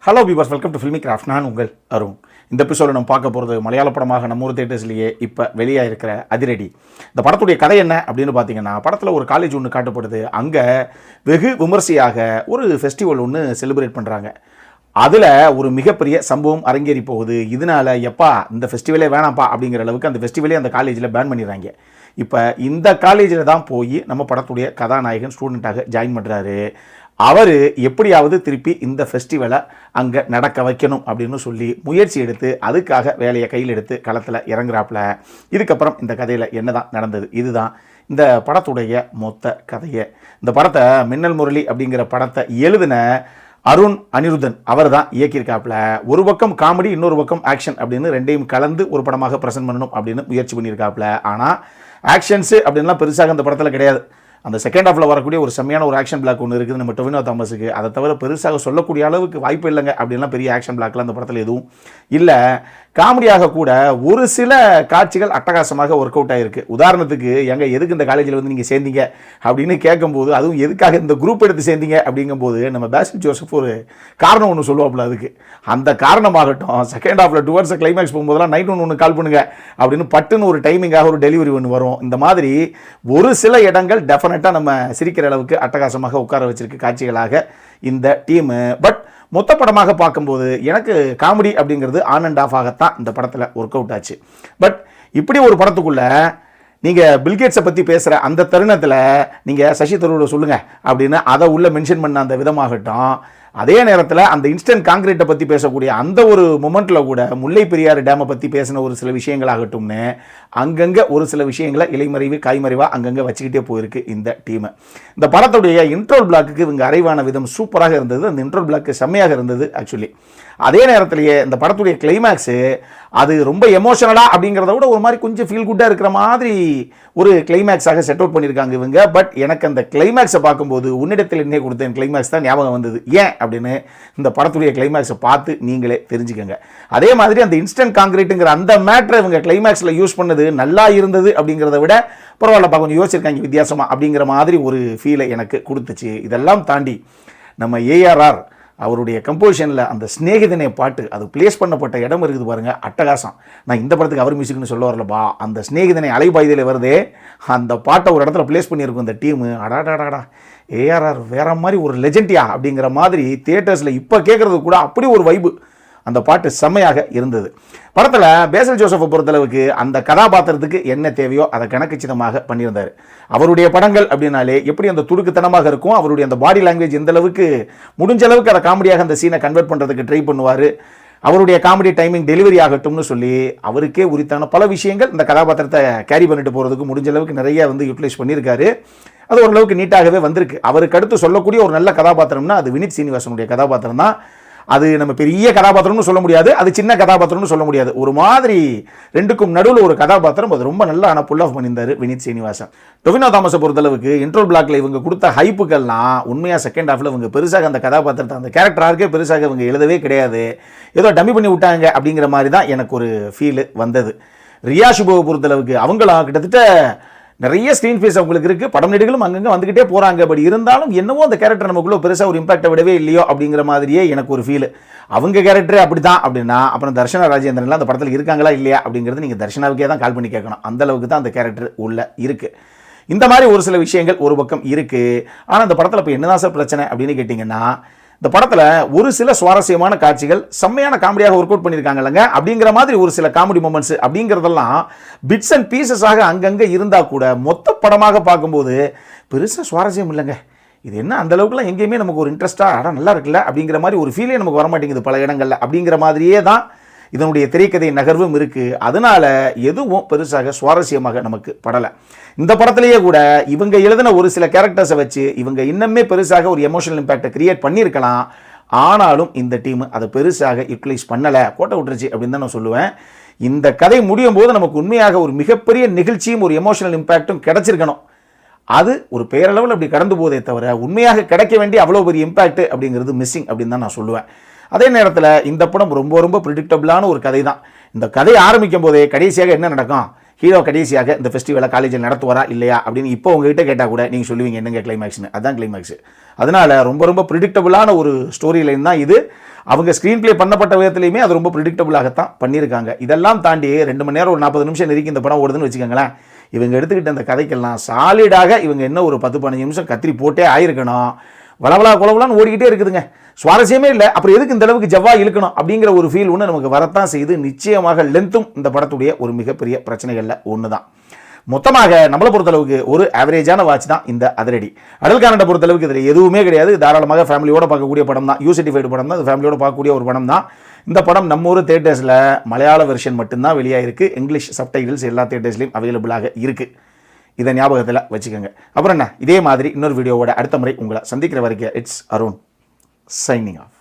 Hello viewers, welcome to filmi craft. நான் உங்கள் அருண். இந்த எபிசோட நம்ம பார்க்க போகிறது மலையாள படமாக நம்ம ஊர் தேட்டர்ஸ்லேயே இப்போ வெளியாக இருக்கிற அதிரடி. இந்த படத்துடைய கதை என்ன அப்படின்னு பார்த்தீங்கன்னா, படத்தில் ஒரு காலேஜ் ஒன்று காட்டப்படுது. அங்கே வெகு விமர்சையாக ஒரு ஃபெஸ்டிவல் ஒன்று செலிப்ரேட் பண்ணுறாங்க. அதில் ஒரு மிகப்பெரிய சம்பவம் அரங்கேறி போகுது. இதனால் எப்பா இந்த ஃபெஸ்டிவலே வேணாம்ப்பா அப்படிங்கிற அளவுக்கு அந்த ஃபெஸ்டிவலே அந்த காலேஜில் பேன் பண்ணிடுறாங்க. இப்போ இந்த காலேஜில் தான் போய் நம்ம படத்துடைய கதாநாயகன் ஸ்டூடெண்ட்டாக ஜாயின் பண்ணுறாரு. அவர் எப்படியாவது திருப்பி இந்த ஃபெஸ்டிவலை அங்கே நடக்க வைக்கணும் அப்படின்னு சொல்லி முயற்சி எடுத்து அதுக்காக வேலையை கையில் எடுத்து களத்தில் இறங்குறாப்புல. இதுக்கப்புறம் இந்த கதையில் என்ன தான் நடந்தது, இதுதான் இந்த படத்துடைய மொத்த கதையை. இந்த படத்தை மின்னல் முரளி அப்படிங்கிற படத்தை எழுதின அருண் அனிருத்தன் அவர் தான் இயக்கியிருக்காப்புல. ஒரு பக்கம் காமெடி, இன்னொரு பக்கம் ஆக்ஷன் அப்படின்னு ரெண்டையும் கலந்து ஒரு படமாக ப்ரெசென்ட் பண்ணணும் அப்படின்னு முயற்சி பண்ணியிருக்காப்புல. ஆனால் ஆக்ஷன்ஸு அப்படின்லாம் பெருசாக அந்த படத்தில் கிடையாது. அந்த செகண்ட் ஹாஃபில் வரக்கூடிய ஒரு செம்மையான ஒரு ஆக்ஷன் பிளாக் ஒன்று இருக்குது நம்ம டொவினோ தாமஸுக்கு. அதை தவிர பெருசாக சொல்லக்கூடிய அளவுக்கு வாய்ப்பு இல்லைங்க. அப்படின்லாம் பெரிய ஆக்ஷன் பிளாக்லாம் அந்த படத்தில் எதுவும் இல்லை. காமெடியாக கூட ஒரு சில காட்சிகள் அட்டகாசமாக ஒர்க் அவுட் ஆகிருக்கு. உதாரணத்துக்கு, எதுக்கு இந்த காலேஜில் வந்து நீங்கள் சேர்ந்தீங்க அப்படின்னு கேட்கும்போது, அதுவும் எதுக்காக இந்த குரூப் எடுத்து சேர்ந்தீங்க அப்படிங்கும்போது நம்ம பேசில் ஜோசப் ஒரு காரணம் ஒன்று சொல்லுவாப்புல. அதுக்கு அந்த காரணமாகட்டும், செகண்ட் ஹாஃபில் டுவர்ட்ஸ் கிளைமேக்ஸ் போகும்போதெல்லாம் நைட் ஒன்று கால் பண்ணுங்க அப்படின்னு பட்டுன்னு ஒரு டைமிங்காக ஒரு டெலிவரி ஒன்று வரும். இந்த மாதிரி ஒரு சில இடங்கள் டெஃபினட்டாக நம்ம சிரிக்கிற அளவுக்கு அட்டகாசமாக உட்கார வச்சிருக்கு காட்சிகளாக இந்த டீமு. பட் மொத்த படமாக பார்க்கும்போது எனக்கு காமெடி அப்படிங்கிறது ஆன் அண்ட் ஆஃப் ஆகத்தான் இந்த படத்தில் ஒர்க் அவுட் ஆச்சு. பட் இப்படி ஒரு படத்துக்குள்ள நீங்கள் பில்கேட்ஸை பற்றி பேசுகிற அந்த தருணத்தில் நீங்கள் சசி தரூரை சொல்லுங்கள் அப்படின்னு அதை உள்ள மென்ஷன் பண்ண அந்த விதமாகட்டும், அதே நேரத்தில் அந்த இன்ஸ்டன்ட் காங்கிரீட்டை பற்றி பேசக்கூடிய அந்த ஒரு மொமெண்ட்டில் கூட முல்லை பெரியாறு டேமை பற்றி பேசின ஒரு சில விஷயங்களாகட்டும்னு அங்கங்கே ஒரு சில விஷயங்களை இலைமறைவு காய்மறைவாக அங்கங்கே வச்சுக்கிட்டே போயிருக்கு இந்த டீமு. இந்த படத்துடைய இன்ட்ரோல் பிளாக்கு இவங்க அரைவான விதம் சூப்பராக இருந்தது. அந்த இன்ட்ரோல் பிளாக்கு செம்மையாக இருந்தது ஆக்சுவலி. அதே நேரத்திலேயே இந்த படத்துடைய கிளைமேக்ஸு அது ரொம்ப எமோஷனலாக அப்படிங்கிறத விட ஒரு மாதிரி கொஞ்சம் ஃபீல் குட்டாக இருக்கிற மாதிரி ஒரு கிளைமேக்ஸாக செட் அவுட் பண்ணியிருக்காங்க இவங்க. பட் எனக்கு அந்த கிளைமேக்ஸை பார்க்கும்போது உன்னிடத்தில் என்ன கொடுத்த கிளைமேக்ஸ் தான் ஞாபகம் வந்தது. ஏன் அப்படின்னு இந்த படத்துடைய கிளைமேக்ஸை பார்த்து நீங்களே தெரிஞ்சுக்கங்க. அதே மாதிரி அந்த இன்ஸ்டன்ட் காங்கிரீட்டுங்கிற அந்த மேட்ரை இவங்க கிளைமேக்ஸில் யூஸ் பண்ணது நல்லா இருந்தது அப்படிங்கிறத விட பரவாயில்லப்பா கொஞ்சம் யோசிச்சிருக்காங்க வித்தியாசமாக அப்படிங்கிற மாதிரி ஒரு ஃபீலை எனக்கு கொடுத்துச்சு. இதெல்லாம் தாண்டி நம்ம ஏஆர்ஆர் அவருடைய கம்போசிஷனில் அந்த ஸ்நேகிதனை பாட்டு அது பிளேஸ் பண்ணப்பட்ட இடம் இருக்குது பாருங்கள், அட்டகாசம். நான் இந்த படத்துக்கு அவர் மியூசிக்னு சொல்ல வரலப்பா, அந்த ஸ்நேகிதனை அலைபாய்தியில் வருதே அந்த பாட்டை ஒரு இடத்துல பிளேஸ் பண்ணியிருக்கும் இந்த டீமு. அடாடாடாடா, ஏஆர்ஆர் வேற மாதிரி ஒரு லெஜெண்டியா அப்படிங்கிற மாதிரி தியேட்டர்ஸில் இப்போ கேட்குறது கூட அப்படி ஒரு வைப்பு அந்த பாட்டு செம்மையாக இருந்தது. படத்தில் பேசல் ஜோசப்பை பொறுத்தளவுக்கு அந்த கதாபாத்திரத்துக்கு என்ன தேவையோ அதை கணக்குச்சிதமாக பண்ணியிருந்தார். அவருடைய படங்கள் அப்படின்னாலே எப்படி அந்த துடுக்குத்தனமாக இருக்கும், அவருடைய அந்த பாடி லாங்குவேஜ் எந்த அளவுக்கு முடிஞ்ச அளவுக்கு அதை காமெடியாக அந்த சீனை கன்வெர்ட் பண்ணுறதுக்கு ட்ரை பண்ணுவார். அவருடைய காமெடி டைமிங் டெலிவரி ஆகட்டும்னு சொல்லி அவருக்கே உரித்தான பல விஷயங்கள் இந்த கதாபாத்திரத்தை கேரி பண்ணிட்டு போகிறதுக்கு முடிஞ்ச அளவுக்கு நிறைய யூட்டிலைஸ் பண்ணியிருக்காரு. அது ஓரளவுக்கு நீட்டாகவே வந்திருக்கு. அவருக்கு அடுத்து சொல்லக்கூடிய ஒரு நல்ல கதாபாத்திரம்னா அது வினித் சீனிவாசனுடைய கதாபாத்திரம் தான். அது நம்ம பெரிய கதாபாத்திரம்னு சொல்ல முடியாது, அது சின்ன கதாபாத்திரம்னு சொல்ல முடியாது. ஒரு மாதிரி ரெண்டுக்கும் நடுவில் ஒரு கதாபாத்திரம். அது ரொம்ப நல்லா ஆனால் புல் ஆஃப் பண்ணியிருந்தார் வினித் சீனிவாசன். டொவினோ தாமஸை பொறுத்தளவுக்கு இன்ட்ரோல் பிளாக்ல இவங்க கொடுத்த ஹைப்புகள்லாம் உண்மையாக செகண்ட் ஹாஃபில் இவங்க பெருசாக அந்த கதாபாத்திரத்தை அந்த கேரக்டராகவே பெருசாக இவங்க எழுதவே கிடையாது. ஏதோ டம்மி பண்ணி விட்டாங்க அப்படிங்கிற மாதிரி தான் எனக்கு ஒரு ஃபீல் வந்தது. ரியா சுபோவை பொறுத்தளவுக்கு அவங்களாம் கிட்டத்தட்ட நிறைய ஸ்க்ரீன் ஃபேஸ் அவங்களுக்கு இருக்குது, படம் நடிகளும் அங்கங்கே வந்துக்கிட்டே போகிறாங்க. பட் இருந்தாலும் என்னவோ அந்த கேரக்டர் நமக்குள்ளே பெருசாக ஒரு இம்பாக்டை விடவே இல்லையோ அப்படிங்கிற மாதிரியே எனக்கு ஒரு ஃபீல். அவங்க கேரக்டரே அப்படி தான் அப்படின்னா அப்புறம் தர்ஷனா ராஜேந்திரன்லாம் அந்த படத்தில் இருக்காங்களா இல்லையா அப்படிங்கிறது நீங்கள் தர்ஷனாவுக்கே தான் கால் பண்ணி கேட்கணும். அந்தளவுக்கு தான் அந்த கேரக்டர் உள்ள இருக்குது. இந்த மாதிரி ஒரு சில விஷயங்கள் ஒரு பக்கம் இருக்குது. ஆனால் இந்த படத்தில் இப்போ என்னதான் சார் பிரச்சனை அப்படின்னு கேட்டிங்கன்னா, இந்த படத்தில் ஒரு சில சுவாரஸ்யமான காட்சிகள் செம்மையான காமெடியாக ஒர்க் அவுட் பண்ணியிருக்காங்கல்லங்க அப்படிங்கிற மாதிரி ஒரு சில காமெடி மூமெண்ட்ஸ் அப்படிங்கிறதெல்லாம் பிட்ஸ் அண்ட் பீசஸாக அங்கங்கே இருந்தால் கூட மொத்த படமாக பார்க்கும்போது பெருசாக சுவாரஸ்யம் இல்லைங்க. இது என்ன அந்த அளவுக்குலாம் எங்கேயுமே நமக்கு ஒரு இன்ட்ரெஸ்ட்டாக நல்லா இருக்குல்ல அப்படிங்கிற மாதிரி ஒரு ஃபீலே நமக்கு வரமாட்டேங்குது பல இடங்களில் அப்படிங்கிற மாதிரியே தான் இதனுடைய திரைக்கதை நகர்வும் இருக்குது. அதனால் எதுவும் பெருசாக சுவாரஸ்யமாக நமக்கு படலை. இந்த படத்திலேயே கூட இவங்க எழுதின ஒரு சில கேரக்டர்ஸை வச்சு இவங்க இன்னுமே பெருசாக ஒரு எமோஷனல் இம்பேக்டை கிரியேட் பண்ணியிருக்கலாம். ஆனாலும் இந்த டீம் அதை பெருசாக யூட்டிலைஸ் பண்ணலை, கோட்டை விட்டுருச்சு அப்படின்னு தான் நான் சொல்லுவேன். இந்த கதை முடியும் போது நமக்கு உண்மையாக ஒரு மிகப்பெரிய நிகழ்ச்சியும் ஒரு எமோஷனல் இம்பேக்டும் கிடைச்சிருக்கணும். அது ஒரு பேரளவில் அப்படி கடந்து போதே தவிர உண்மையாக கிடைக்க வேண்டிய அவ்வளோ பெரிய இம்பேக்ட் அப்படிங்கிறது மிஸ்ஸிங் அப்படின்னு தான் நான் சொல்லுவேன். அதே நேரத்தில் இந்த படம் ரொம்ப ரொம்ப ப்ரிடிக்டபிளான ஒரு கதை தான். இந்த கதை ஆரம்பிக்கும் போதே கடைசியாக என்ன நடக்கும், ஹீரோ கடைசியாக இந்த ஃபெஸ்டிவலை காலேஜில் நடத்துவாரா இல்லையா அப்படின்னு இப்போ உங்ககிட்ட கேட்டால் கூட நீங்கள் சொல்லுவீங்க என்னங்க கிளைமேக்ஸ்னு. அதுதான் கிளைமேக்ஸ். அதனால் ரொம்ப ரொம்ப ப்ரிடிக்டபுளான ஒரு ஸ்டோரி லைன் தான் இது. அவங்க ஸ்க்ரீன் ப்ளே பண்ணப்பட்ட விதத்துலையுமே அது ரொம்ப ப்ரிடிக்டபுளாகத்தான் பண்ணியிருக்காங்க. இதெல்லாம் தாண்டி 2 மணி நேரம் ஒரு 40 நிமிஷம் நெருக்கி இந்த படம் ஓடுதுன்னு வச்சுக்கோங்களேன். இவங்க எடுத்துக்கிட்ட அந்த கதைக்கெல்லாம் சாலிடாக இவங்க என்ன ஒரு 10-15 நிமிஷம் கத்திரி போட்டே ஆயிருக்கணும். வளவலா குளவலான்னு ஓடிக்கிட்டே இருக்குதுங்க, சுவாரஸ்யமே இல்லை. அப்புறம் எதுக்கு இந்த அளவுக்கு ஜவ்வா இழுக்கணும் அப்படிங்கிற ஒரு ஃபீல் ஒன்று நமக்கு வரத்தான் செய்து. நிச்சயமாக லென்த்தும் இந்த படத்துடைய ஒரு மிகப்பெரிய பிரச்சனைகளில் ஒன்று தான். மொத்தமாக நம்மளை பொறுத்தளவுக்கு ஒரு ஆவரேஜான வாட்ச் தான் இந்த அதிரடி. அடல் கானண்டை பொறுத்தளவுக்கு இதில் எதுவுமே கிடையாது. தாராளமாக ஃபேமிலியோட பார்க்கக்கூடிய படம் தான். யூசர்டிஃபைடு படம் தான். அது ஃபேமிலியோட பார்க்கக்கூடிய ஒரு படம் தான். இந்த படம் நம்ம ஊர் தேட்டர்ஸில் மலையாள வெர்ஷன் மட்டும்தான் வெளியாகிருக்கு. இங்கிலீஷ் சப்டைட்டில்ஸ் எல்லா தேட்டர்ஸ்லையும் அவைலபிளாக இருக்குது. இதை ஞாபகத்தில் வச்சுக்கோங்க. அப்புறம் என்ன, இதே மாதிரி இன்னொரு வீடியோவோட அடுத்த முறை உங்களை சந்திக்கிற வரைக்கும் இட்ஸ் அருண் சைனிங் ஆஃப்.